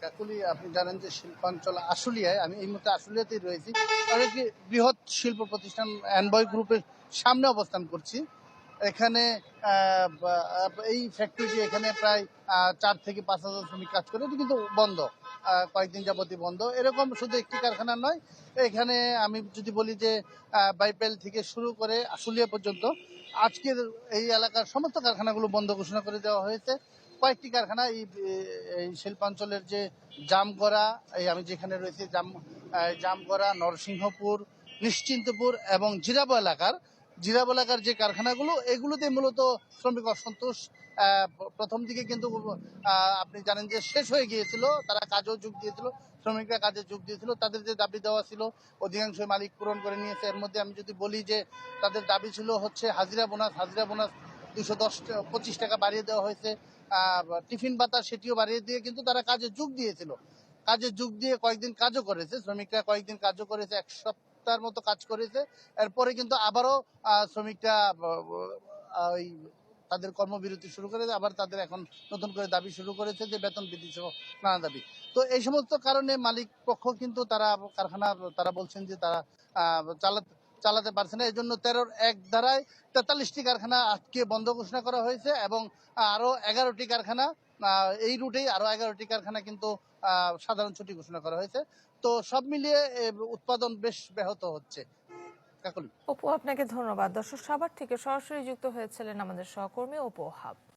কাকুলি, আপনি জানেন যে শিল্পাঞ্চল আশুলিয়ায়, আমি এই মুহূর্তে আশুলিয়াতেই রয়েছি। আর একটি বৃহৎ শিল্প প্রতিষ্ঠান অ্যানবয় গ্রুপের সামনে অবস্থান করছি। এখানে এই ফ্যাক্টরিটি এখানে প্রায় 4 থেকে 5 হাজার শ্রমিক কাজ করে, এটি কিন্তু বন্ধ, কয়েকদিন যাবতই বন্ধ। এরকম শুধু একটি কারখানা নয়, এখানে আমি যদি বলি যে বাইপেল থেকে শুরু করে আশুলিয়া পর্যন্ত আজকের এই এলাকার সমস্ত কারখানাগুলো বন্ধ ঘোষণা করে দেওয়া হয়েছে। কয়েকটি কারখানা এই শিল্পাঞ্চলের যে জামগড়া, এই আমি যেখানে রয়েছি জামগড়া, নরসিংহপুর, নিশ্চিন্তপুর এবং জিরাবো এলাকার যে কারখানাগুলো, এগুলোতে মূলত শ্রমিক অসন্তোষ প্রথম দিকে কিন্তু আপনি জানেন যে শেষ হয়ে গিয়েছিল। তারা কাজেও যোগ দিয়েছিল, শ্রমিকরা কাজে যোগ দিয়েছিল। তাদের যে দাবি দেওয়া ছিল অধিকাংশ মালিক পূরণ করে নিয়েছে। এর মধ্যে আমি যদি বলি যে তাদের দাবি ছিল হচ্ছে হাজিরা বোনাস 225 টাকা বাড়িয়ে দেওয়া হয়েছে। টিফিন ভাতা সেটিও বাড়িয়ে দিয়ে কিন্তু তারা কাজে যোগ দিয়েছিল। কাজে যোগ দিয়ে কয়েকদিন কাজও করেছে, শ্রমিকরা কয়েকদিন কাজও করেছে, 1 সপ্তাহের মতো কাজ করেছে। এরপরে কিন্তু আবারও শ্রমিকরা ওই তাদের কর্মবিরতি শুরু করে, আবার তাদের এখন নতুন করে দাবি শুরু করেছে যে বেতন বৃদ্ধি সহ নানা দাবি। তো এই সমস্ত কারণে মালিক পক্ষ কিন্তু কারখানা তারা বলছেন যে তারা চালাতে পারছে না। এই জন্য 13-1 ধারায় 43টি কারখানা আজকে বন্ধ ঘোষণা করা হয়েছে এবং আরো 11টি কারখানা এই রুটেই আরো 11টি কারখানা কিন্তু সাধারণ ছুটি ঘোষণা করা হয়েছে। তো সব মিলিয়ে উৎপাদন বেশ ব্যাহত হচ্ছে। কাকলি। অপু, আপনাকে ধন্যবাদ। দর্শক, সাভার থেকে সরাসরি যুক্ত হয়েছিলেন আমাদের সহকর্মী অপু হাব।